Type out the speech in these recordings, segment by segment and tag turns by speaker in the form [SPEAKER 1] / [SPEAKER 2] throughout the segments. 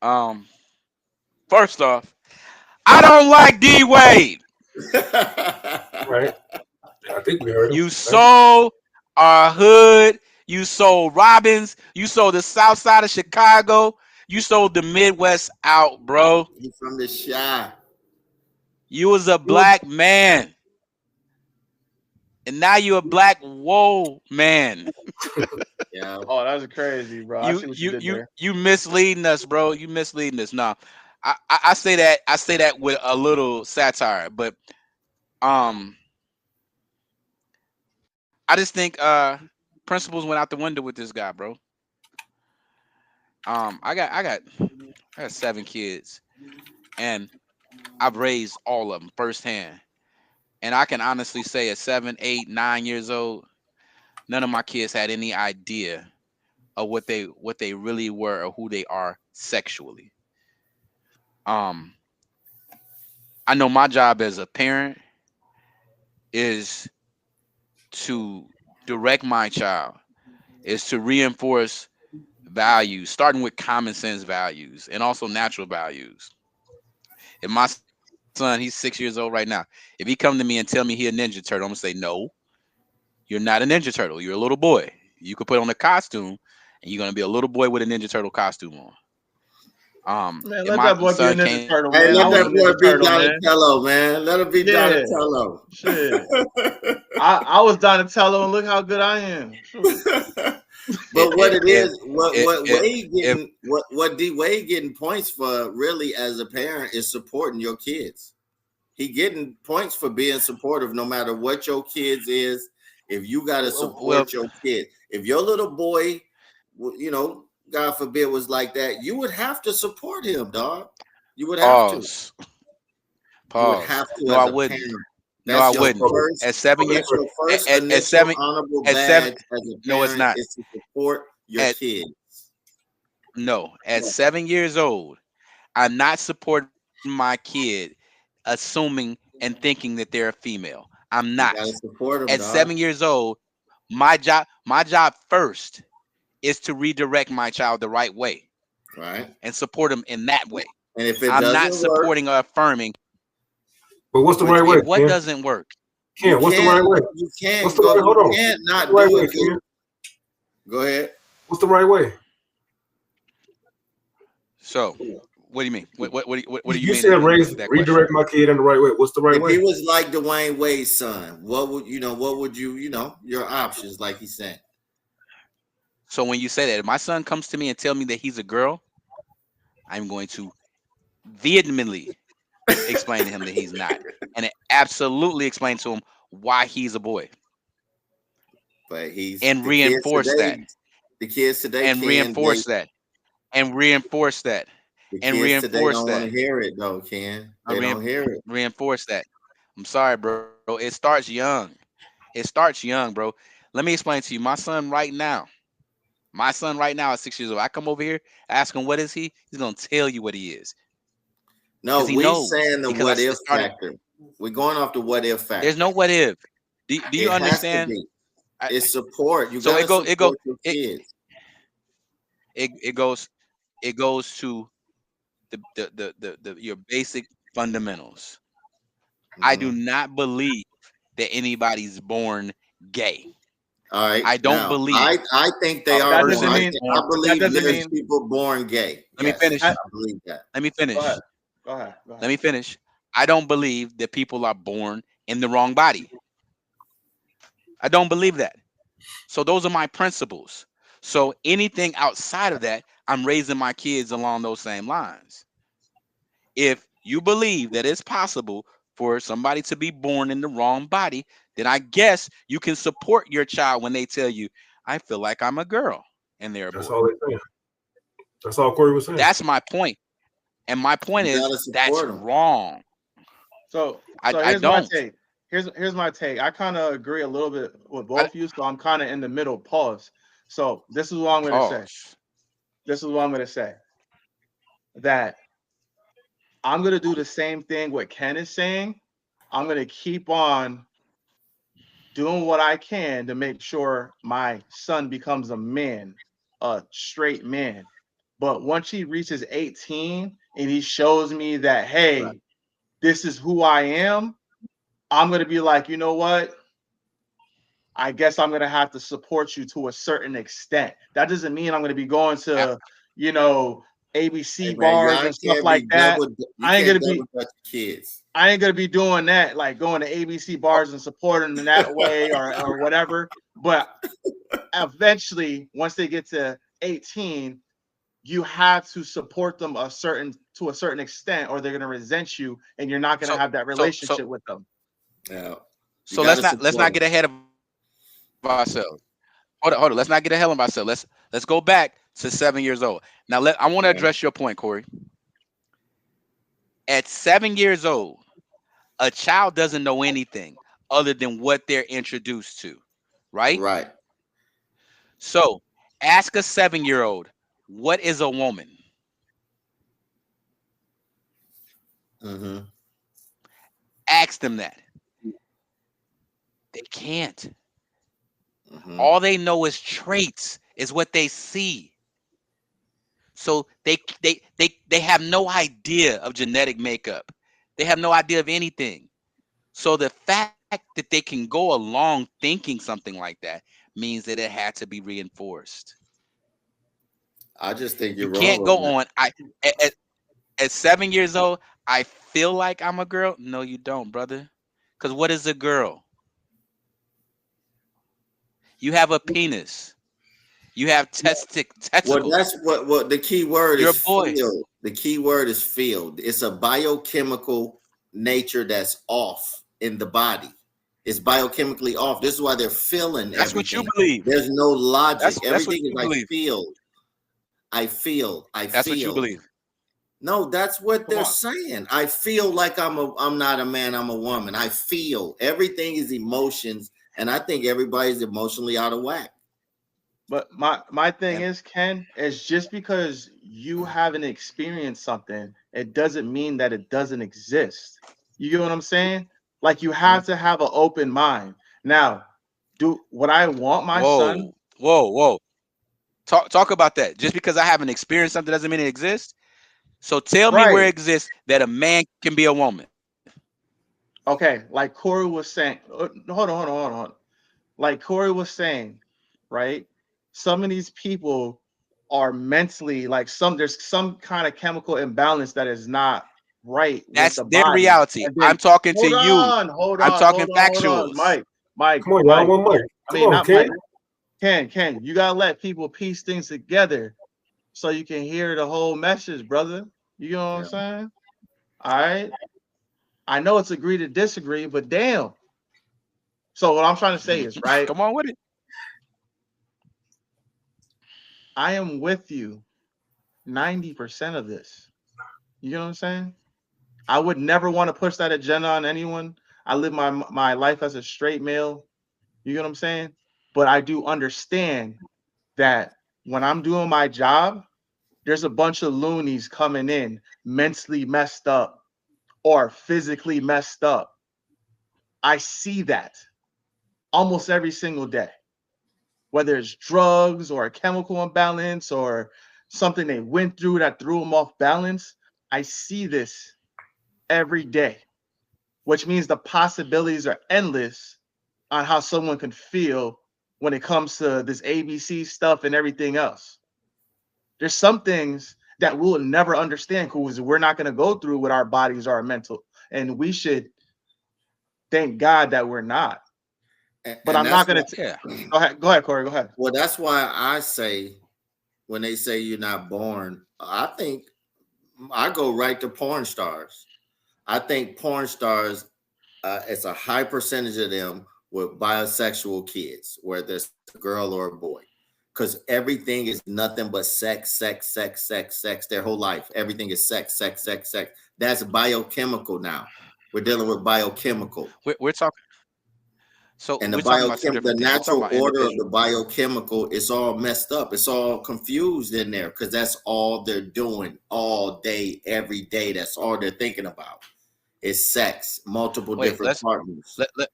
[SPEAKER 1] Um, first off, I don't like D Wade.
[SPEAKER 2] Right. I think we heard him.
[SPEAKER 1] You
[SPEAKER 2] Right?
[SPEAKER 1] sold our hood. You sold Robbins. You sold the South Side of Chicago. You sold the Midwest out, bro.
[SPEAKER 3] He from the shy.
[SPEAKER 1] You was a
[SPEAKER 2] He was
[SPEAKER 1] black man, and now you a black whoa man.
[SPEAKER 3] Yeah.
[SPEAKER 4] Oh, that's crazy, bro. I
[SPEAKER 1] You
[SPEAKER 4] see what you
[SPEAKER 1] you
[SPEAKER 4] did
[SPEAKER 1] you
[SPEAKER 4] there.
[SPEAKER 1] you misleading us, bro. You misleading us. No, I say that with a little satire, but um, I just think principles went out the window with this guy, bro. I got 7 kids, and I've raised all of them firsthand. And I can honestly say, at 7, 8, 9 years old, none of my kids had any idea of what they really were or who they are sexually. Um, I know my job as a parent is to direct my child, is to reinforce values, starting with common sense values and also natural values. If my son, he's 6 years old right now, if he come to me and tell me he a Ninja Turtle, I'm gonna say no. You're not a Ninja Turtle. You're a little boy. You could put on a costume, and you're gonna be a little boy with a Ninja Turtle costume on.
[SPEAKER 4] Man,
[SPEAKER 1] If
[SPEAKER 4] let
[SPEAKER 1] my
[SPEAKER 4] that boy be a
[SPEAKER 1] son
[SPEAKER 4] Ninja
[SPEAKER 1] came to
[SPEAKER 4] Turtle,
[SPEAKER 1] me
[SPEAKER 3] Hey,
[SPEAKER 4] man. I
[SPEAKER 3] let
[SPEAKER 4] was a
[SPEAKER 3] that boy
[SPEAKER 4] Ninja
[SPEAKER 3] be
[SPEAKER 4] Turtle, man.
[SPEAKER 3] Donatello, man. Let him be
[SPEAKER 4] Yeah,
[SPEAKER 3] Donatello.
[SPEAKER 4] shit. I was Donatello, and look how good I am. Shoot.
[SPEAKER 1] if
[SPEAKER 3] But what it
[SPEAKER 1] if
[SPEAKER 3] is, what
[SPEAKER 1] if,
[SPEAKER 3] Wade
[SPEAKER 1] if
[SPEAKER 3] getting, what D Wade getting points for really as a parent is supporting your kids. He getting points for being supportive no matter what your kids is. If you got to
[SPEAKER 1] well,
[SPEAKER 3] support your kid, if your little boy, God forbid, was like that, you would have to support him, dog. You would have to.
[SPEAKER 1] pause,
[SPEAKER 3] You would
[SPEAKER 1] pause.
[SPEAKER 3] have to
[SPEAKER 1] No, I
[SPEAKER 3] as a
[SPEAKER 1] wouldn't.
[SPEAKER 3] parent.
[SPEAKER 1] No, I
[SPEAKER 3] That's your
[SPEAKER 1] wouldn't.
[SPEAKER 2] public.
[SPEAKER 3] first.
[SPEAKER 1] At 7 years,
[SPEAKER 3] That's your first
[SPEAKER 1] at
[SPEAKER 3] initial
[SPEAKER 1] 7,
[SPEAKER 3] honorable
[SPEAKER 1] at 7.
[SPEAKER 3] badge as a
[SPEAKER 1] No, it's
[SPEAKER 3] parent
[SPEAKER 1] not.
[SPEAKER 3] is to support your
[SPEAKER 1] At
[SPEAKER 3] kids.
[SPEAKER 1] No, at 7 years old, I'm not supporting my kid, assuming and thinking that they're a female. I'm
[SPEAKER 3] You
[SPEAKER 1] not.
[SPEAKER 3] gotta support
[SPEAKER 1] At
[SPEAKER 3] them,
[SPEAKER 1] seven
[SPEAKER 3] dog.
[SPEAKER 1] years old, my job first is to redirect my child the right way
[SPEAKER 3] Right?
[SPEAKER 1] and support him in that way.
[SPEAKER 3] And if it
[SPEAKER 1] I'm not
[SPEAKER 3] doesn't work,
[SPEAKER 1] supporting or affirming
[SPEAKER 2] But what's the
[SPEAKER 3] which
[SPEAKER 2] right way,
[SPEAKER 1] if what
[SPEAKER 2] Ken?
[SPEAKER 1] doesn't work.
[SPEAKER 3] you
[SPEAKER 2] Ken, what's the right
[SPEAKER 3] can't,
[SPEAKER 2] way?
[SPEAKER 3] you
[SPEAKER 2] What's
[SPEAKER 3] can't
[SPEAKER 2] the
[SPEAKER 3] go,
[SPEAKER 2] right? Hold
[SPEAKER 3] you
[SPEAKER 2] on.
[SPEAKER 3] can't
[SPEAKER 2] What's the
[SPEAKER 3] not
[SPEAKER 2] right
[SPEAKER 3] do
[SPEAKER 2] way,
[SPEAKER 3] it.
[SPEAKER 2] Ken?
[SPEAKER 3] Go ahead.
[SPEAKER 2] What's the right way?
[SPEAKER 1] So, what do you mean? What do you
[SPEAKER 2] You
[SPEAKER 1] mean
[SPEAKER 2] said
[SPEAKER 1] in
[SPEAKER 2] raise,
[SPEAKER 1] that question?
[SPEAKER 2] redirect my kid in the right way. What's the right
[SPEAKER 3] If
[SPEAKER 2] way?
[SPEAKER 3] he was like Dwayne Wade's son, what would What would your options, like he said.
[SPEAKER 1] So when you say that, if my son comes to me and tell me that he's a girl, I'm going to vehemently explain to him that he's not, and absolutely explain to him why he's a boy,
[SPEAKER 3] But he's
[SPEAKER 1] and reinforce that,
[SPEAKER 3] the kids today
[SPEAKER 1] and
[SPEAKER 3] can they
[SPEAKER 1] reinforce that, and reinforce that,
[SPEAKER 3] the
[SPEAKER 1] and
[SPEAKER 3] kids today
[SPEAKER 1] reinforce
[SPEAKER 3] don't want to
[SPEAKER 1] that,
[SPEAKER 3] hear it though, Ken.
[SPEAKER 1] and
[SPEAKER 3] They don't hear it.
[SPEAKER 1] reinforce that. I'm sorry, bro. It starts young. It starts young, bro. Let me explain to you. My son right now is 6 years old. I come over here, ask him what is he. He's gonna tell you what he is
[SPEAKER 3] No,
[SPEAKER 1] because he
[SPEAKER 3] we
[SPEAKER 1] knows.
[SPEAKER 3] saying the
[SPEAKER 1] Because
[SPEAKER 3] what if
[SPEAKER 1] it started.
[SPEAKER 3] factor. We're going off the what if
[SPEAKER 1] There's
[SPEAKER 3] factor.
[SPEAKER 1] no what if. Do you
[SPEAKER 3] It has to
[SPEAKER 1] understand?
[SPEAKER 3] be.
[SPEAKER 1] I,
[SPEAKER 3] It's support. You
[SPEAKER 1] so
[SPEAKER 3] gotta support your
[SPEAKER 1] it
[SPEAKER 3] kids.
[SPEAKER 1] it goes to your basic fundamentals. I do
[SPEAKER 3] Mhm.
[SPEAKER 1] not believe that anybody's born gay.
[SPEAKER 3] All right.
[SPEAKER 1] I don't
[SPEAKER 3] Now,
[SPEAKER 1] believe
[SPEAKER 3] I think
[SPEAKER 1] a
[SPEAKER 3] they are
[SPEAKER 4] That
[SPEAKER 3] born.
[SPEAKER 4] doesn't
[SPEAKER 1] person is
[SPEAKER 4] mean
[SPEAKER 3] I
[SPEAKER 1] born.
[SPEAKER 4] that
[SPEAKER 3] believe
[SPEAKER 4] doesn't
[SPEAKER 3] there's
[SPEAKER 4] mean
[SPEAKER 3] people born gay.
[SPEAKER 1] Let me
[SPEAKER 3] Yes,
[SPEAKER 1] finish.
[SPEAKER 4] that,
[SPEAKER 3] I believe that.
[SPEAKER 1] Let me
[SPEAKER 4] go
[SPEAKER 1] finish.
[SPEAKER 4] ahead. Go ahead. Go
[SPEAKER 1] Let
[SPEAKER 4] ahead.
[SPEAKER 1] me finish. I don't believe that people are born in the wrong body. I don't believe that. So those are my principles. So anything outside of that, I'm raising my kids along those same lines. If you believe that it's possible for somebody to be born in the wrong body, then I guess you can support your child when they tell you, I feel like I'm a girl and they're a
[SPEAKER 2] That's
[SPEAKER 1] boy.
[SPEAKER 2] all they're saying. That's all Corey was saying.
[SPEAKER 1] That's my point. And my point
[SPEAKER 3] You
[SPEAKER 1] is
[SPEAKER 3] gotta
[SPEAKER 1] that's
[SPEAKER 3] support them.
[SPEAKER 1] wrong.
[SPEAKER 4] So
[SPEAKER 1] I
[SPEAKER 4] here's my
[SPEAKER 1] don't.
[SPEAKER 4] take. Here's my take. I kind of agree a little bit with
[SPEAKER 1] I
[SPEAKER 4] both of you, so I'm kind of in the middle. Pause. So this is what I'm gonna say.
[SPEAKER 1] pause.
[SPEAKER 4] This is what I'm gonna say. That I'm gonna do the same thing what Ken is saying. I'm gonna keep on doing what I can to make sure my son becomes a man, a straight man. But once he reaches 18 and he shows me that,
[SPEAKER 3] Right.
[SPEAKER 4] hey, this is who I am, I'm gonna be like, you know what? I guess I'm gonna have to support you to a certain extent. That doesn't mean I'm gonna be going
[SPEAKER 1] I-
[SPEAKER 4] to, you know,
[SPEAKER 3] Hey
[SPEAKER 4] ABC
[SPEAKER 3] man,
[SPEAKER 4] bars
[SPEAKER 3] y'all
[SPEAKER 4] and stuff
[SPEAKER 3] can't be
[SPEAKER 4] like that.
[SPEAKER 3] double. You
[SPEAKER 4] I ain't
[SPEAKER 3] can't
[SPEAKER 4] gonna
[SPEAKER 3] double
[SPEAKER 4] be
[SPEAKER 3] dutch kids.
[SPEAKER 4] I ain't gonna be doing that, like going to ABC bars and supporting them in that way or whatever. But eventually, once they get to 18, you have to support them to a certain extent, or they're gonna resent you, and you're not gonna
[SPEAKER 1] so
[SPEAKER 4] have that
[SPEAKER 1] so so
[SPEAKER 4] relationship with them.
[SPEAKER 3] Yeah, you
[SPEAKER 1] so
[SPEAKER 3] got
[SPEAKER 1] let's
[SPEAKER 3] to
[SPEAKER 1] not
[SPEAKER 3] support
[SPEAKER 1] get
[SPEAKER 3] them.
[SPEAKER 1] ahead of ourselves. Hold on. Let's not get ahead of ourselves. Let's go back to 7 years old. Now I want to address your
[SPEAKER 3] Yeah.
[SPEAKER 1] point, Corey. At 7 years old, a child doesn't know anything other than what they're introduced to, right?
[SPEAKER 3] Right.
[SPEAKER 1] So ask a 7-year-old, what is a woman?
[SPEAKER 3] Mm-hmm.
[SPEAKER 1] Ask them that. They can't.
[SPEAKER 3] Mm-hmm.
[SPEAKER 1] All they know is traits, is what they see. So they have no idea of genetic makeup. They have no idea of anything. So the fact that they can go along thinking something like that means that it had to be reinforced.
[SPEAKER 3] I just think
[SPEAKER 1] You
[SPEAKER 3] you're wrong
[SPEAKER 1] can't go
[SPEAKER 3] on that.
[SPEAKER 1] on. At 7 years old, I feel like I'm a girl. No, you don't, brother. Because what is a girl? You have a penis. You have
[SPEAKER 3] Well,
[SPEAKER 1] testicles.
[SPEAKER 3] that's what the key word
[SPEAKER 1] You're
[SPEAKER 3] is
[SPEAKER 1] a boy.
[SPEAKER 3] field. The key word is field. It's a biochemical nature that's off in the body. It's biochemically off. This is why they're feeling
[SPEAKER 1] That's what you
[SPEAKER 3] everything.
[SPEAKER 1] believe.
[SPEAKER 3] There's no logic.
[SPEAKER 1] That's what
[SPEAKER 3] Everything is
[SPEAKER 1] you
[SPEAKER 3] like
[SPEAKER 1] believe.
[SPEAKER 3] feel. I
[SPEAKER 1] That's what you
[SPEAKER 3] feel.
[SPEAKER 1] believe.
[SPEAKER 3] No, that's what
[SPEAKER 4] Come
[SPEAKER 3] they're
[SPEAKER 4] on.
[SPEAKER 3] saying. I feel like I'm not a man, I'm a woman. I feel. Everything is emotions, and I think everybody's emotionally out of whack.
[SPEAKER 4] But my thing
[SPEAKER 1] And
[SPEAKER 4] is, Ken, is just because you haven't experienced something, it doesn't mean that it doesn't exist. You get what I'm saying? Like you have to have an open mind. Now, do what I want my son,
[SPEAKER 1] whoa, whoa. Talk about that. Just because I haven't experienced something doesn't mean it exists. So tell me where it
[SPEAKER 4] right?
[SPEAKER 1] exists that a man can be a woman.
[SPEAKER 4] Okay, like Corey was saying, hold on. Like Corey was saying, right? Some of these people are mentally like there's some kind of chemical imbalance that is not right with
[SPEAKER 1] That's
[SPEAKER 4] the
[SPEAKER 1] their
[SPEAKER 4] body.
[SPEAKER 1] reality.
[SPEAKER 4] And then
[SPEAKER 1] I'm talking to
[SPEAKER 4] hold
[SPEAKER 1] you.
[SPEAKER 4] on, hold
[SPEAKER 1] I'm
[SPEAKER 4] on,
[SPEAKER 1] talking
[SPEAKER 4] hold on, hold on,
[SPEAKER 1] factuals.
[SPEAKER 4] Mike, Mike,
[SPEAKER 2] Come on, y'all.
[SPEAKER 4] Mike.
[SPEAKER 2] One mic.
[SPEAKER 4] I
[SPEAKER 2] Come
[SPEAKER 4] mean,
[SPEAKER 2] on,
[SPEAKER 4] not
[SPEAKER 2] Ken.
[SPEAKER 4] Mike. Ken, you gotta let people piece things together so you can hear the whole message, brother. You know what I'm
[SPEAKER 3] Yeah.
[SPEAKER 4] saying? All right. I know it's agree to disagree, but damn. So what I'm trying to say is, right?
[SPEAKER 1] Come on with it.
[SPEAKER 4] I am with you 90% of this. You know what I'm saying? I would never want to push that agenda on anyone. I live my life as a straight male. You know what I'm saying? But I do understand that when I'm doing my job, there's a bunch of loonies coming in mentally messed up or physically messed up. I see that almost every single day, whether it's drugs or a chemical imbalance or something they went through that threw them off balance. I see this every day, which means the possibilities are endless on how someone can feel when it comes to this ABC stuff and everything else. There's some things that we'll never understand because we're not going to go through with our bodies or our mental. And we should thank God that we're not. But
[SPEAKER 3] And
[SPEAKER 4] I'm
[SPEAKER 3] that's
[SPEAKER 4] not going
[SPEAKER 3] what
[SPEAKER 4] to
[SPEAKER 1] Yeah.
[SPEAKER 4] go ahead, Corey. Go ahead.
[SPEAKER 3] well, that's why I say when they say you're not born, I think I go right to porn stars. I think porn stars, it's a high percentage of them with bisexual kids, whether it's a girl or a boy, because everything is nothing but sex. Their whole life, everything is sex. That's biochemical now. We're dealing with biochemical.
[SPEAKER 1] We're talking. So
[SPEAKER 3] And
[SPEAKER 1] we're talking about two
[SPEAKER 3] the
[SPEAKER 1] different things. We're talking
[SPEAKER 3] natural
[SPEAKER 1] about
[SPEAKER 3] order of
[SPEAKER 1] individual.
[SPEAKER 3] the biochemical is all messed up. It's all confused in there because that's all they're doing all day, every day. That's all they're thinking about is sex, multiple
[SPEAKER 1] Wait,
[SPEAKER 3] different partners.
[SPEAKER 1] let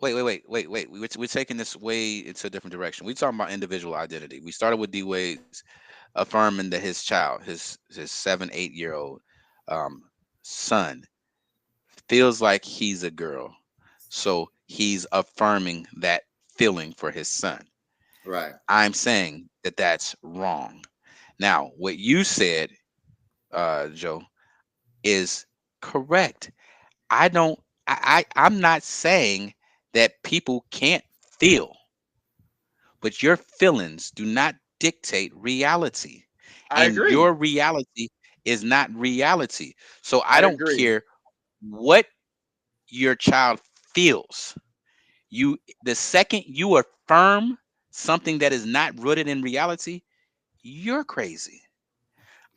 [SPEAKER 1] wait. We're taking this way into a different direction. We're talking about individual identity. We started with D Wade's affirming that his child, his 7, 8 year old um, son, feels like he's a girl. So he's affirming that feeling for his son.
[SPEAKER 3] Right.
[SPEAKER 1] I'm saying that that's wrong. Now, what you said, Joe, is correct. I don't. I'm not saying that people can't feel, but your feelings do not dictate reality,
[SPEAKER 4] I
[SPEAKER 1] and
[SPEAKER 4] agree.
[SPEAKER 1] your reality is not reality. So I
[SPEAKER 4] I
[SPEAKER 1] don't
[SPEAKER 4] agree.
[SPEAKER 1] care what your child feels. The second you affirm something that is not rooted in reality, you're crazy.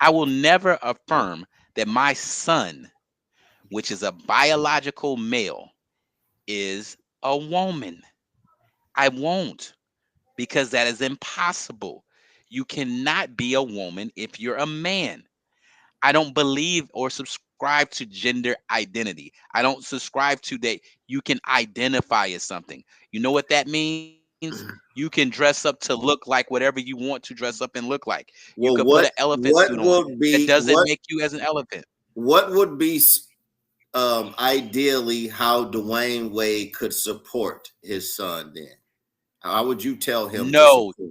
[SPEAKER 1] I will never affirm that my son, which is a biological male, is a woman. I won't, because that is impossible. You cannot be a woman if you're a man. I don't believe or subscribe to gender identity. I don't subscribe to that you can identify as something. You know what that means? You can dress up to look like whatever you want to dress up and look like. You could put an
[SPEAKER 3] Well,
[SPEAKER 1] elephant suit on.
[SPEAKER 3] what
[SPEAKER 1] That
[SPEAKER 3] would be
[SPEAKER 1] doesn't make you as an elephant.
[SPEAKER 3] what would be ideally how Dwayne Wade could support his son? Then how would you tell him to
[SPEAKER 1] No,
[SPEAKER 3] support?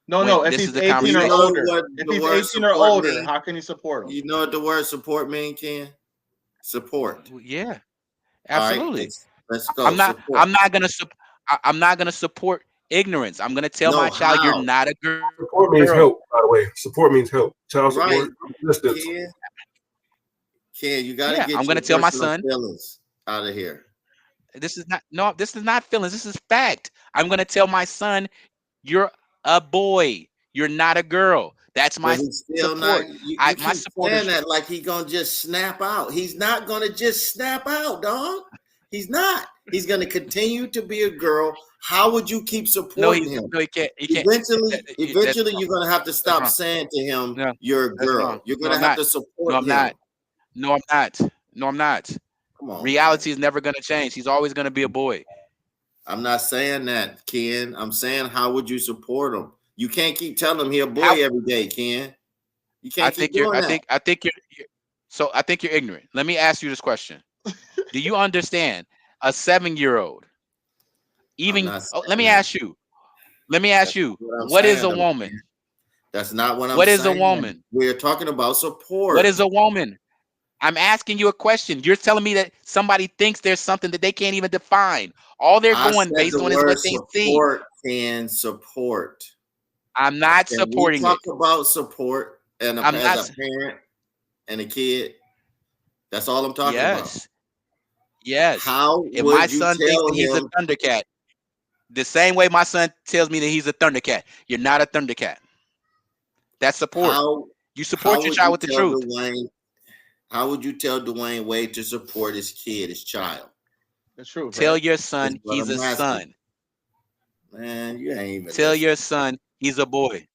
[SPEAKER 4] No,
[SPEAKER 1] when
[SPEAKER 4] no. If
[SPEAKER 1] this is
[SPEAKER 4] he's
[SPEAKER 1] the
[SPEAKER 3] 'Cause
[SPEAKER 4] 18
[SPEAKER 3] you
[SPEAKER 4] or
[SPEAKER 1] conversation.
[SPEAKER 3] know
[SPEAKER 4] older,
[SPEAKER 3] what
[SPEAKER 4] if
[SPEAKER 3] the
[SPEAKER 4] he's
[SPEAKER 3] word
[SPEAKER 4] 18 or
[SPEAKER 3] support
[SPEAKER 4] older,
[SPEAKER 3] means.
[SPEAKER 4] how can you support him?
[SPEAKER 3] You know what the word support mean, Ken? Support.
[SPEAKER 1] Yeah,
[SPEAKER 3] All right,
[SPEAKER 1] absolutely.
[SPEAKER 3] let's
[SPEAKER 1] I'm
[SPEAKER 3] go.
[SPEAKER 1] not.
[SPEAKER 3] Support.
[SPEAKER 1] I'm not gonna. I'm not gonna support ignorance. I'm gonna tell my
[SPEAKER 3] No,
[SPEAKER 1] child you're
[SPEAKER 3] how?
[SPEAKER 1] not a girl.
[SPEAKER 2] Support means help, by the way. Support means help. Child
[SPEAKER 3] Right,
[SPEAKER 2] support, assistance.
[SPEAKER 3] Ken. Ken, you got to
[SPEAKER 1] Yeah, I'm
[SPEAKER 3] get
[SPEAKER 1] gonna
[SPEAKER 3] your
[SPEAKER 1] tell my
[SPEAKER 3] personal
[SPEAKER 1] son
[SPEAKER 3] feelings out of here.
[SPEAKER 1] this is not. No, this is not feelings. This is fact. I'm gonna tell my son you're a boy. You're not a girl. That's my
[SPEAKER 3] But he's
[SPEAKER 1] support.
[SPEAKER 3] still not.
[SPEAKER 1] My
[SPEAKER 3] You keep
[SPEAKER 1] support is
[SPEAKER 3] saying that like he gonna just snap out. He's not gonna just snap out, dog. He's not. He's gonna continue to be a girl. How would you keep
[SPEAKER 1] no.
[SPEAKER 3] supporting
[SPEAKER 1] He
[SPEAKER 3] him?
[SPEAKER 1] no. He can't. He can't. That's
[SPEAKER 3] Eventually,
[SPEAKER 1] wrong.
[SPEAKER 3] you're gonna have to
[SPEAKER 1] That's
[SPEAKER 3] stop
[SPEAKER 1] wrong.
[SPEAKER 3] saying to him,
[SPEAKER 1] No,
[SPEAKER 3] "You're a
[SPEAKER 1] that's wrong.
[SPEAKER 3] girl." You're
[SPEAKER 1] No,
[SPEAKER 3] gonna
[SPEAKER 1] I'm
[SPEAKER 3] have
[SPEAKER 1] not.
[SPEAKER 3] to
[SPEAKER 1] No,
[SPEAKER 3] support
[SPEAKER 1] I'm not.
[SPEAKER 3] him.
[SPEAKER 1] No, I'm not. No, I'm not.
[SPEAKER 3] Come on, man.
[SPEAKER 1] Reality is never gonna change. He's always gonna be a boy.
[SPEAKER 3] I'm not saying that, Ken. I'm saying how would you support him? You can't keep telling him he a
[SPEAKER 1] How
[SPEAKER 3] boy every day, Ken. You
[SPEAKER 1] I
[SPEAKER 3] can't keep
[SPEAKER 1] think you're.
[SPEAKER 3] doing that.
[SPEAKER 1] I think so I think you're ignorant. Let me ask you this question. Do you understand a 7-year-old?
[SPEAKER 3] I'm
[SPEAKER 1] Even
[SPEAKER 3] not
[SPEAKER 1] let
[SPEAKER 3] saying
[SPEAKER 1] me
[SPEAKER 3] that.
[SPEAKER 1] ask you. Let me ask
[SPEAKER 3] That's
[SPEAKER 1] you.
[SPEAKER 3] not what I'm
[SPEAKER 1] What is
[SPEAKER 3] saying,
[SPEAKER 1] a
[SPEAKER 3] though.
[SPEAKER 1] woman?
[SPEAKER 3] That's not what I'm
[SPEAKER 1] What is a
[SPEAKER 3] saying.
[SPEAKER 1] woman?
[SPEAKER 3] We're talking about
[SPEAKER 1] What is
[SPEAKER 3] support.
[SPEAKER 1] a woman? I'm asking you a question. You're telling me that somebody thinks there's something that they can't even define. All they're
[SPEAKER 3] I
[SPEAKER 1] going
[SPEAKER 3] said
[SPEAKER 1] based
[SPEAKER 3] the
[SPEAKER 1] on is
[SPEAKER 3] word
[SPEAKER 1] what they see.
[SPEAKER 3] support and support.
[SPEAKER 1] I'm not
[SPEAKER 3] Can we
[SPEAKER 1] supporting
[SPEAKER 3] talk
[SPEAKER 1] it.
[SPEAKER 3] about support and
[SPEAKER 1] I'm
[SPEAKER 3] as a
[SPEAKER 1] not.
[SPEAKER 3] parent and a kid? That's all I'm talking about.
[SPEAKER 1] Yes. Yes.
[SPEAKER 3] How
[SPEAKER 1] If my
[SPEAKER 3] would you
[SPEAKER 1] son thinks
[SPEAKER 3] tell
[SPEAKER 1] that he's a
[SPEAKER 3] him?
[SPEAKER 1] Thundercat, the same way my son tells me that he's a Thundercat, you're not a Thundercat. That's support.
[SPEAKER 3] How
[SPEAKER 1] You
[SPEAKER 3] how
[SPEAKER 1] support your
[SPEAKER 3] would
[SPEAKER 1] child
[SPEAKER 3] you
[SPEAKER 1] with the
[SPEAKER 3] tell
[SPEAKER 1] truth.
[SPEAKER 3] Dwayne? How would you tell Dwayne Wade to support his kid, his child?
[SPEAKER 4] The truth,
[SPEAKER 1] Tell
[SPEAKER 4] right?
[SPEAKER 1] your
[SPEAKER 3] That's
[SPEAKER 1] son
[SPEAKER 3] what
[SPEAKER 1] he's
[SPEAKER 3] I'm
[SPEAKER 1] a
[SPEAKER 3] asking.
[SPEAKER 1] son.
[SPEAKER 3] Man, you ain't even
[SPEAKER 1] Tell your
[SPEAKER 3] listening.
[SPEAKER 1] son he's a boy.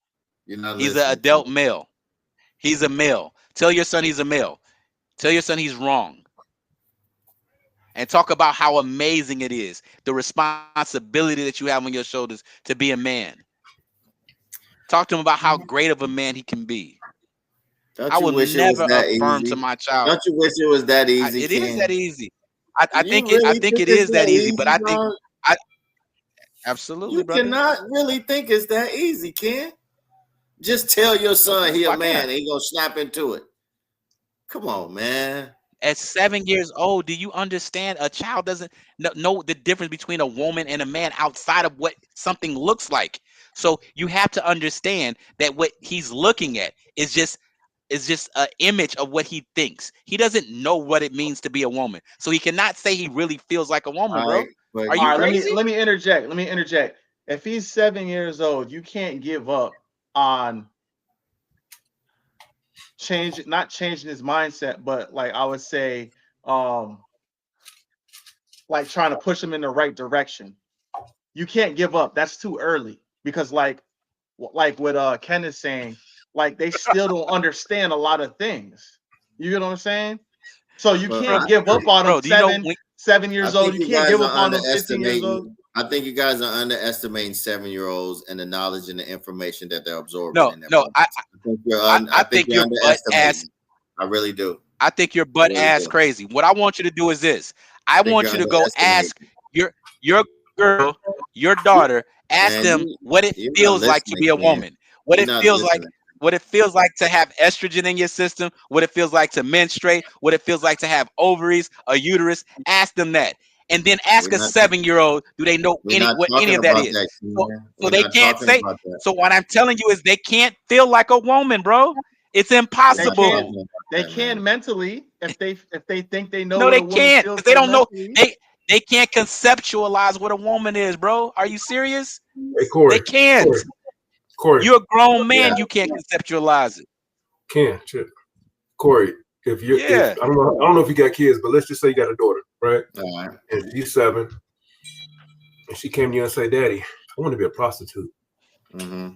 [SPEAKER 3] You're not
[SPEAKER 1] He's an
[SPEAKER 3] listening to
[SPEAKER 1] adult
[SPEAKER 3] me.
[SPEAKER 1] male. He's a male. Tell your son he's a male. Tell your son he's wrong. And talk about how amazing it is, the responsibility that you have on your shoulders to be a man. Talk to him about how great of a man he can be. I
[SPEAKER 3] Don't you
[SPEAKER 1] will
[SPEAKER 3] wish it was
[SPEAKER 1] never
[SPEAKER 3] that
[SPEAKER 1] affirm to
[SPEAKER 3] easy?
[SPEAKER 1] my child.
[SPEAKER 3] Don't you wish it was that easy,
[SPEAKER 1] It is that
[SPEAKER 3] Ken?
[SPEAKER 1] easy.
[SPEAKER 3] You really
[SPEAKER 1] I think
[SPEAKER 3] think
[SPEAKER 1] it
[SPEAKER 3] it's
[SPEAKER 1] is that
[SPEAKER 3] that
[SPEAKER 1] easy. But
[SPEAKER 3] easy,
[SPEAKER 1] I think
[SPEAKER 3] dog?
[SPEAKER 1] I absolutely,
[SPEAKER 3] You
[SPEAKER 1] brother.
[SPEAKER 3] cannot really think it's that easy, Ken. Just tell your son
[SPEAKER 1] Okay,
[SPEAKER 3] he a
[SPEAKER 1] why can't I?
[SPEAKER 3] man. He gonna snap into it. Come on, man.
[SPEAKER 1] At 7 years old, do you understand a child doesn't know the difference between a woman and a man outside of what something looks like? So you have to understand that what he's looking at is just an image of what he thinks. He doesn't know what it means to be a woman. So he cannot say he really feels like a woman,
[SPEAKER 3] All right,
[SPEAKER 1] bro.
[SPEAKER 3] but
[SPEAKER 1] Are
[SPEAKER 4] All
[SPEAKER 1] you
[SPEAKER 4] right,
[SPEAKER 1] crazy?
[SPEAKER 4] let me interject. Let me interject. If he's 7 years old, you can't give up on not changing his mindset, but like I would say, um, like trying to push him in the right direction. You can't give up. That's too early because like what Ken is saying, like they still don't understand a lot of things. You get what I'm saying? So you
[SPEAKER 3] but
[SPEAKER 1] Bro,
[SPEAKER 4] can't give up on them
[SPEAKER 1] bro, do you know
[SPEAKER 4] 7
[SPEAKER 1] when
[SPEAKER 4] 7
[SPEAKER 3] I
[SPEAKER 4] years old.
[SPEAKER 3] think
[SPEAKER 4] You
[SPEAKER 3] you
[SPEAKER 4] can't
[SPEAKER 3] guys
[SPEAKER 4] give
[SPEAKER 3] are
[SPEAKER 4] up on them 15 years
[SPEAKER 3] underestimating.
[SPEAKER 4] old.
[SPEAKER 3] I think you guys are underestimating 7-year-olds and the knowledge and the information that they're absorbing
[SPEAKER 1] No,
[SPEAKER 3] in their
[SPEAKER 1] no,
[SPEAKER 3] brains. I
[SPEAKER 1] I
[SPEAKER 3] think
[SPEAKER 1] think
[SPEAKER 3] you're
[SPEAKER 1] you're butt ass.
[SPEAKER 3] underestimating. I really do.
[SPEAKER 1] I think you're
[SPEAKER 3] I
[SPEAKER 1] butt
[SPEAKER 3] really
[SPEAKER 1] ass
[SPEAKER 3] do.
[SPEAKER 1] crazy. What I want you to do is this.
[SPEAKER 3] I
[SPEAKER 1] I
[SPEAKER 3] think
[SPEAKER 1] want
[SPEAKER 3] you're
[SPEAKER 1] you to go ask
[SPEAKER 3] underestimating.
[SPEAKER 1] your girl, your daughter, ask
[SPEAKER 3] Man,
[SPEAKER 1] them what it
[SPEAKER 3] you're not
[SPEAKER 1] feels like to
[SPEAKER 3] listening,
[SPEAKER 1] be a
[SPEAKER 3] Ken.
[SPEAKER 1] woman. What
[SPEAKER 3] You're
[SPEAKER 1] it
[SPEAKER 3] not
[SPEAKER 1] feels like
[SPEAKER 3] listening.
[SPEAKER 1] what it feels like to have estrogen in your system, what it feels like to menstruate, what it feels like to have ovaries, a uterus. Ask them that. And then
[SPEAKER 3] We're
[SPEAKER 1] ask a
[SPEAKER 3] not.
[SPEAKER 1] 7-year-old, do they know
[SPEAKER 3] We're not
[SPEAKER 1] what any
[SPEAKER 3] talking
[SPEAKER 1] of that
[SPEAKER 3] about
[SPEAKER 1] is?
[SPEAKER 3] that,
[SPEAKER 1] So
[SPEAKER 3] Ken.
[SPEAKER 1] so
[SPEAKER 3] We're
[SPEAKER 1] they
[SPEAKER 3] not
[SPEAKER 1] can't
[SPEAKER 3] talking
[SPEAKER 1] say.
[SPEAKER 3] about that.
[SPEAKER 1] So what I'm telling you is they can't feel like a woman, bro. It's
[SPEAKER 3] We're
[SPEAKER 4] They
[SPEAKER 3] not
[SPEAKER 4] can.
[SPEAKER 1] impossible.
[SPEAKER 3] talking about
[SPEAKER 4] They
[SPEAKER 3] that,
[SPEAKER 4] can
[SPEAKER 3] man.
[SPEAKER 4] mentally if they think they know
[SPEAKER 1] No,
[SPEAKER 4] what
[SPEAKER 1] they
[SPEAKER 4] a woman
[SPEAKER 1] can't
[SPEAKER 4] feels
[SPEAKER 1] because they
[SPEAKER 4] like
[SPEAKER 1] don't know.
[SPEAKER 4] mentally.
[SPEAKER 1] They can't conceptualize what a woman is, bro. Are you serious?
[SPEAKER 2] Hey,
[SPEAKER 1] They
[SPEAKER 2] Corey,
[SPEAKER 1] can't.
[SPEAKER 2] Corey,
[SPEAKER 1] You're a grown man.
[SPEAKER 3] Yeah.
[SPEAKER 1] You can't conceptualize it.
[SPEAKER 2] Ken, shit. Corey, if
[SPEAKER 1] Yeah.
[SPEAKER 2] I don't know if you got kids, but let's just say you got a daughter, right?
[SPEAKER 3] All right.
[SPEAKER 2] And she's 7, and she came to you and say, "Daddy, I want to be a prostitute.
[SPEAKER 3] Mm-hmm.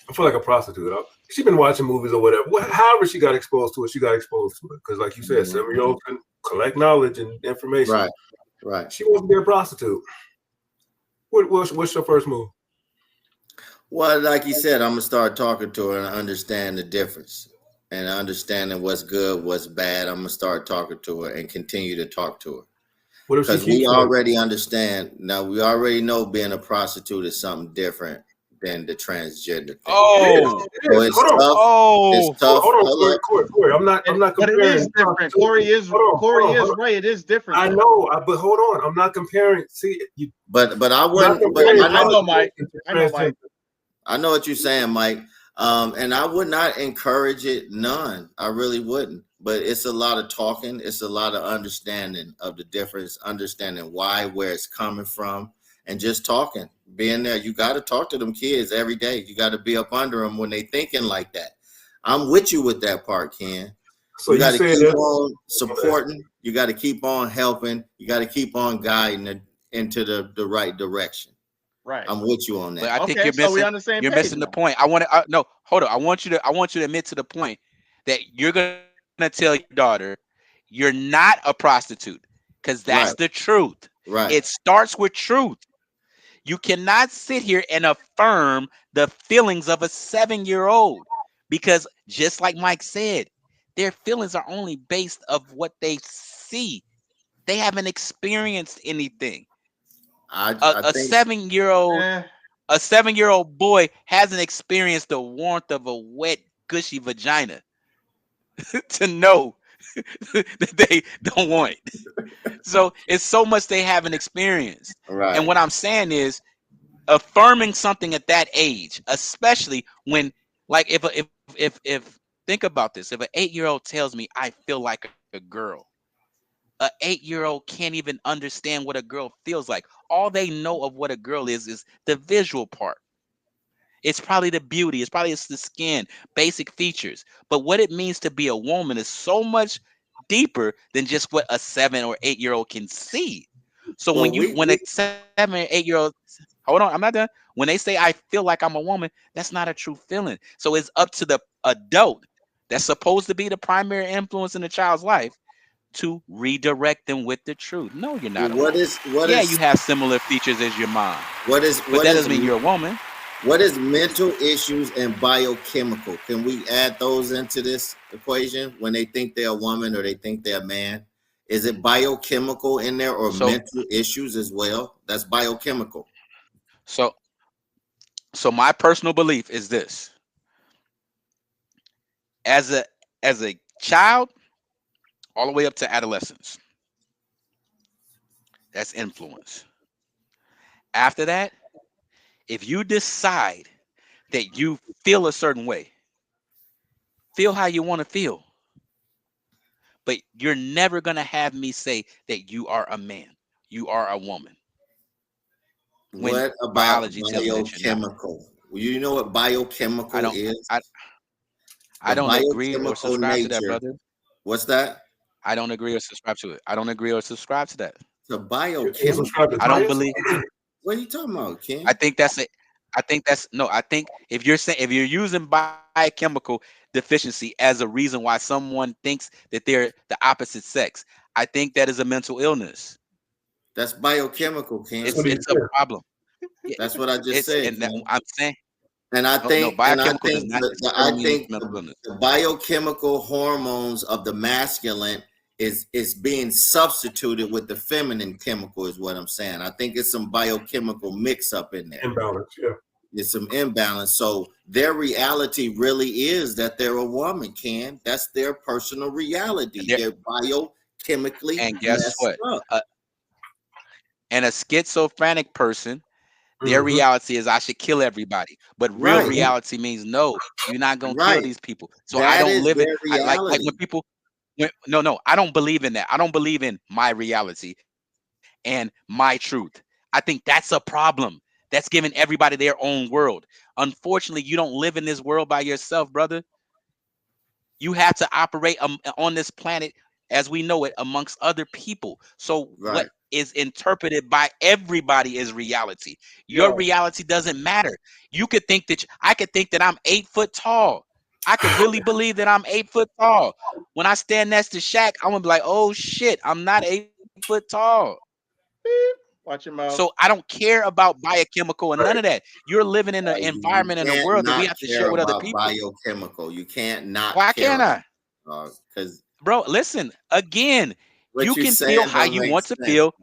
[SPEAKER 2] I feel like a prostitute." She's been watching movies or whatever. However she got exposed to it, she got exposed to it. Because, like you said,
[SPEAKER 3] Mm-hmm.
[SPEAKER 2] 7-year-olds can collect knowledge and information.
[SPEAKER 3] Right. Right.
[SPEAKER 2] She wants to be a prostitute. What's your first move?
[SPEAKER 3] Well, like you said, I'm gonna start talking to her and understand the difference and understanding what's good, what's bad. I'm gonna start talking to her and continue to talk to her
[SPEAKER 2] What if she
[SPEAKER 3] because we
[SPEAKER 2] keeps saying,
[SPEAKER 3] already understand now. We already know being a prostitute is something different than the transgender thing.
[SPEAKER 2] "It is,
[SPEAKER 1] Oh.
[SPEAKER 2] it
[SPEAKER 3] So
[SPEAKER 2] is.
[SPEAKER 3] it's
[SPEAKER 2] Hold on,
[SPEAKER 3] tough. It's
[SPEAKER 1] Oh.
[SPEAKER 3] tough.
[SPEAKER 2] hold on,
[SPEAKER 3] Hold
[SPEAKER 2] Corey,
[SPEAKER 3] up.
[SPEAKER 2] Corey. I'm not
[SPEAKER 4] But it
[SPEAKER 2] comparing
[SPEAKER 4] is different.
[SPEAKER 2] prostitution.
[SPEAKER 4] Corey
[SPEAKER 2] Hold
[SPEAKER 4] is
[SPEAKER 2] on.
[SPEAKER 4] right. It is different
[SPEAKER 2] I
[SPEAKER 4] though.
[SPEAKER 2] know, but hold on. I'm not comparing. See,
[SPEAKER 3] But I
[SPEAKER 2] I'm not
[SPEAKER 3] wouldn't. But
[SPEAKER 2] comparing
[SPEAKER 4] I know,
[SPEAKER 2] prostitution
[SPEAKER 4] Mike.
[SPEAKER 2] to
[SPEAKER 4] I know, Mike.
[SPEAKER 2] transgender.
[SPEAKER 3] I know what you're saying, Mike. And I would not encourage it. None. I really wouldn't. But it's a lot of talking. It's a lot of understanding of the difference, understanding why, where it's coming from, and just talking. Being there, you got to talk to them kids every day. You got to be up under them when they thinking like that. I'm with you with that part, Ken.
[SPEAKER 2] So
[SPEAKER 3] You
[SPEAKER 2] you
[SPEAKER 3] got to
[SPEAKER 2] said
[SPEAKER 3] keep
[SPEAKER 2] that.
[SPEAKER 3] on
[SPEAKER 2] Okay.
[SPEAKER 3] supporting. You got to keep on helping. You got to keep on guiding it into the right direction.
[SPEAKER 4] Right.
[SPEAKER 3] I'm with you on
[SPEAKER 1] But
[SPEAKER 3] that.
[SPEAKER 1] I think
[SPEAKER 4] Okay, so we on the same
[SPEAKER 1] you're
[SPEAKER 4] page
[SPEAKER 1] missing the
[SPEAKER 4] now.
[SPEAKER 1] point. I want to no, hold on. I want you to admit to the point that you're gonna tell your daughter you're not a prostitute because that's the
[SPEAKER 3] Right,
[SPEAKER 1] truth. It
[SPEAKER 3] right.
[SPEAKER 1] starts with truth. You cannot sit here and affirm the feelings of a 7-year-old because just like Mike said, their feelings are only based of what they see. They haven't experienced anything.
[SPEAKER 3] I
[SPEAKER 1] A
[SPEAKER 3] think
[SPEAKER 1] 7-year-old
[SPEAKER 4] Eh,
[SPEAKER 1] a 7-year-old boy hasn't experienced the warmth of a wet, gushy vagina to know that they don't want it. So it's so much they haven't experienced. And
[SPEAKER 3] right.
[SPEAKER 1] what I'm saying is affirming something at that age, especially when, like, if think about this, if an 8-year-old tells me I feel like a girl, a 8-year-old can't even understand what a girl feels like. All they know of what a girl is the visual part. It's probably the beauty. It's the skin, basic features. But what it means to be a woman is so much deeper than just what a 7 or 8-year-old can see. So
[SPEAKER 3] Well,
[SPEAKER 1] when a 7 or 8-year-old, hold on, I'm not done. When they say I feel like I'm a woman, that's not a true feeling. So it's up to the adult that's supposed to be the primary influence in the child's life to redirect them with the truth. No, you're not a
[SPEAKER 3] what
[SPEAKER 1] woman.
[SPEAKER 3] is what
[SPEAKER 1] Yeah,
[SPEAKER 3] is
[SPEAKER 1] you have similar features as your mom,
[SPEAKER 3] what is
[SPEAKER 1] but
[SPEAKER 3] what
[SPEAKER 1] that
[SPEAKER 3] is
[SPEAKER 1] doesn't mean you're a woman.
[SPEAKER 3] what is mental issues and biochemical? Can we add those into this equation when they think they're a woman or they think they're a man? Is it biochemical in there or
[SPEAKER 1] So
[SPEAKER 3] mental issues as well? That's biochemical.
[SPEAKER 1] so so my personal belief is this: as a child, all the way up to adolescence, that's influence. After that, if you decide that you feel a certain way, feel how you want to feel, but you're never gonna have me say that you are a man, you are a woman, when
[SPEAKER 3] What about
[SPEAKER 1] biology tells me that you're not.
[SPEAKER 3] biochemical? You know what
[SPEAKER 1] I
[SPEAKER 3] biochemical
[SPEAKER 1] don't
[SPEAKER 3] is?
[SPEAKER 1] I,
[SPEAKER 3] The
[SPEAKER 1] I don't agree or
[SPEAKER 3] biochemical
[SPEAKER 1] subscribe to that,
[SPEAKER 3] nature.
[SPEAKER 1] brother.
[SPEAKER 3] What's that?
[SPEAKER 1] I don't agree or subscribe to it. I don't agree or subscribe to that.
[SPEAKER 3] The
[SPEAKER 2] You subscribe
[SPEAKER 3] biochemical.
[SPEAKER 2] to
[SPEAKER 1] I don't
[SPEAKER 2] science?
[SPEAKER 1] believe.
[SPEAKER 3] What are you talking about,
[SPEAKER 1] I
[SPEAKER 3] Ken?
[SPEAKER 1] think that's it. I think that's no. I think if you're saying if you're using biochemical deficiency as a reason why someone thinks that they're the opposite sex, I think that is a mental illness.
[SPEAKER 3] That's biochemical, Ken.
[SPEAKER 1] It's
[SPEAKER 2] what he
[SPEAKER 1] it's a
[SPEAKER 2] said.
[SPEAKER 1] problem. It-
[SPEAKER 3] That's what I just
[SPEAKER 1] It's
[SPEAKER 3] said,
[SPEAKER 1] and that,
[SPEAKER 3] Ken.
[SPEAKER 1] I'm saying
[SPEAKER 3] And I
[SPEAKER 1] no,
[SPEAKER 3] think, and I
[SPEAKER 1] biochemical does
[SPEAKER 3] think,
[SPEAKER 1] not
[SPEAKER 3] I
[SPEAKER 1] necessarily mean it's
[SPEAKER 3] think
[SPEAKER 1] mental illness.
[SPEAKER 3] the biochemical hormones of the masculine is being substituted with the feminine chemical, is what I'm saying. I think it's some biochemical mix up in there.
[SPEAKER 2] Imbalance, yeah.
[SPEAKER 3] It's some imbalance. So their reality really is that they're a woman, Ken. That's their personal reality.
[SPEAKER 1] There-
[SPEAKER 3] They're biochemically
[SPEAKER 1] And guess
[SPEAKER 3] messed
[SPEAKER 1] what?
[SPEAKER 3] up.
[SPEAKER 1] And a schizophrenic person, their
[SPEAKER 2] Mhm.
[SPEAKER 1] reality is I should kill everybody. But real
[SPEAKER 3] Right.
[SPEAKER 1] reality means no, you're not gonna kill
[SPEAKER 3] Right.
[SPEAKER 1] these people. So I
[SPEAKER 3] That
[SPEAKER 1] don't
[SPEAKER 3] is
[SPEAKER 1] live it.
[SPEAKER 3] their
[SPEAKER 1] Like
[SPEAKER 3] reality.
[SPEAKER 1] when people no, I don't believe in that. I don't believe in my reality and my truth. I think that's a problem. That's giving everybody their own world. Unfortunately, you don't live in this world by yourself, brother. You have to operate on this planet as we know it amongst other people. So what
[SPEAKER 3] Right.
[SPEAKER 1] is interpreted by everybody is reality. Your
[SPEAKER 4] Yo,
[SPEAKER 1] reality doesn't matter. You could think that I could think that I'm 8 foot tall. I could really believe that I'm 8 foot tall. When I stand next to Shaq, I'm gonna be like, oh shit, I'm not 8 foot tall.
[SPEAKER 4] watch your mouth.
[SPEAKER 1] So I don't care about biochemical and none of that. You're living in an
[SPEAKER 3] You
[SPEAKER 1] environment in a
[SPEAKER 3] can't
[SPEAKER 1] world that we
[SPEAKER 3] not
[SPEAKER 1] have to
[SPEAKER 3] care
[SPEAKER 1] share with other
[SPEAKER 3] about
[SPEAKER 1] people.
[SPEAKER 3] biochemical. You can't not
[SPEAKER 1] Why
[SPEAKER 3] care
[SPEAKER 1] can't I?
[SPEAKER 3] because
[SPEAKER 1] Bro, listen, again,
[SPEAKER 3] what
[SPEAKER 1] you
[SPEAKER 3] you're
[SPEAKER 1] can feel
[SPEAKER 3] saying
[SPEAKER 1] how
[SPEAKER 3] don't
[SPEAKER 1] you
[SPEAKER 3] make
[SPEAKER 1] want to
[SPEAKER 3] sense.
[SPEAKER 1] feel.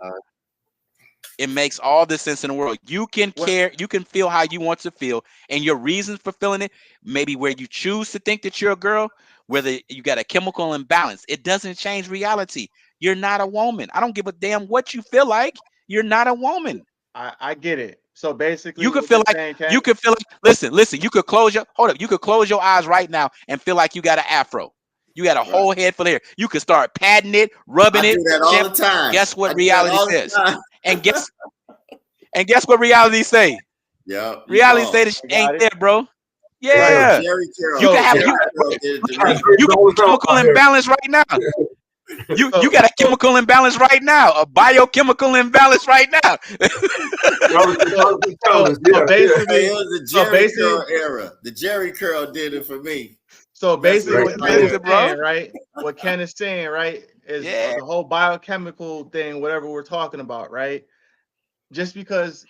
[SPEAKER 1] It makes all the sense in the world. You can
[SPEAKER 4] What
[SPEAKER 1] care, you can feel how you want to feel, and your reasons for feeling it, maybe where you choose to think that you're a girl, whether you got a chemical imbalance, it doesn't change reality. You're not a woman. I don't give a damn what you feel like. You're not a woman.
[SPEAKER 4] I get it. So basically,
[SPEAKER 1] You could
[SPEAKER 4] what
[SPEAKER 1] feel
[SPEAKER 4] you're
[SPEAKER 1] like
[SPEAKER 4] saying, Ken,
[SPEAKER 1] you could feel like listen, you could close your hold up, you could close your eyes right now and feel like you got an afro. You got a
[SPEAKER 3] Right.
[SPEAKER 1] whole head full of hair. You could start patting it, rubbing
[SPEAKER 3] I
[SPEAKER 1] it,
[SPEAKER 3] do that all the time.
[SPEAKER 1] guess what
[SPEAKER 3] I do that
[SPEAKER 1] reality
[SPEAKER 3] all the
[SPEAKER 1] says?
[SPEAKER 3] time.
[SPEAKER 1] And guess what reality say?
[SPEAKER 3] Yeah, you
[SPEAKER 1] Reality say
[SPEAKER 3] lost.
[SPEAKER 1] this
[SPEAKER 4] I
[SPEAKER 1] ain't
[SPEAKER 4] got it.
[SPEAKER 1] there, bro.
[SPEAKER 4] Right.
[SPEAKER 1] Yeah.
[SPEAKER 3] Jerry Carroll.
[SPEAKER 1] You can
[SPEAKER 4] Yo,
[SPEAKER 1] have
[SPEAKER 3] Jerry
[SPEAKER 1] you
[SPEAKER 3] Carroll did it to
[SPEAKER 2] I
[SPEAKER 3] me.
[SPEAKER 2] straight
[SPEAKER 1] you got
[SPEAKER 2] goals
[SPEAKER 1] a
[SPEAKER 2] out
[SPEAKER 1] chemical
[SPEAKER 2] my hair.
[SPEAKER 1] imbalance right now. You
[SPEAKER 4] so
[SPEAKER 1] got a chemical imbalance right now, a biochemical imbalance right now.
[SPEAKER 2] Obviously,
[SPEAKER 4] so
[SPEAKER 2] obviously childish.
[SPEAKER 4] so
[SPEAKER 2] Yeah,
[SPEAKER 4] basically,
[SPEAKER 3] It was the
[SPEAKER 4] so
[SPEAKER 3] Jerry
[SPEAKER 4] basically,
[SPEAKER 3] Curl era. The Jerry Curl did it for me.
[SPEAKER 4] so
[SPEAKER 3] Messed
[SPEAKER 4] basically,
[SPEAKER 3] with
[SPEAKER 2] right.
[SPEAKER 4] what
[SPEAKER 3] my
[SPEAKER 4] Ken is
[SPEAKER 3] hair.
[SPEAKER 1] Listen, bro.
[SPEAKER 4] saying, right? What Ken is saying, right, is
[SPEAKER 1] Yeah.
[SPEAKER 4] the whole biochemical thing, whatever we're talking about, right? Just because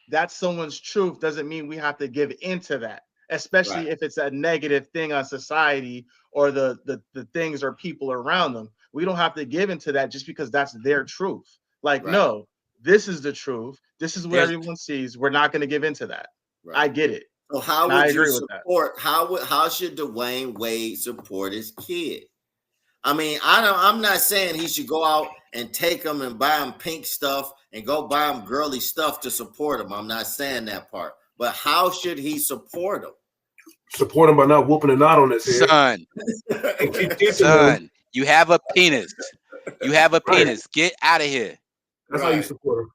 [SPEAKER 4] that's someone's truth doesn't mean we have to give into that, especially
[SPEAKER 3] Right.
[SPEAKER 4] if it's a negative thing on society or the things or people around them. We don't have to give into that just because that's their truth. Like,
[SPEAKER 3] Right.
[SPEAKER 4] no, this is the truth. This is what
[SPEAKER 1] There's
[SPEAKER 4] everyone sees. We're not going to give into that.
[SPEAKER 3] Right.
[SPEAKER 4] I get it.
[SPEAKER 3] So how
[SPEAKER 4] And I
[SPEAKER 3] would you
[SPEAKER 4] agree with that.
[SPEAKER 3] support? How should Dwayne Wade support his kid? I mean, I'm not saying he should go out and take them and buy them pink stuff and go buy them girly stuff to support him. I'm not saying that part. But how should he support him?
[SPEAKER 2] Support him by not whooping a knot on his head
[SPEAKER 1] son,
[SPEAKER 2] and keep teaching him.
[SPEAKER 1] son, you have a penis. You have a
[SPEAKER 2] Right.
[SPEAKER 1] penis. Get out of here.
[SPEAKER 2] That's how you
[SPEAKER 3] Right.
[SPEAKER 2] support him.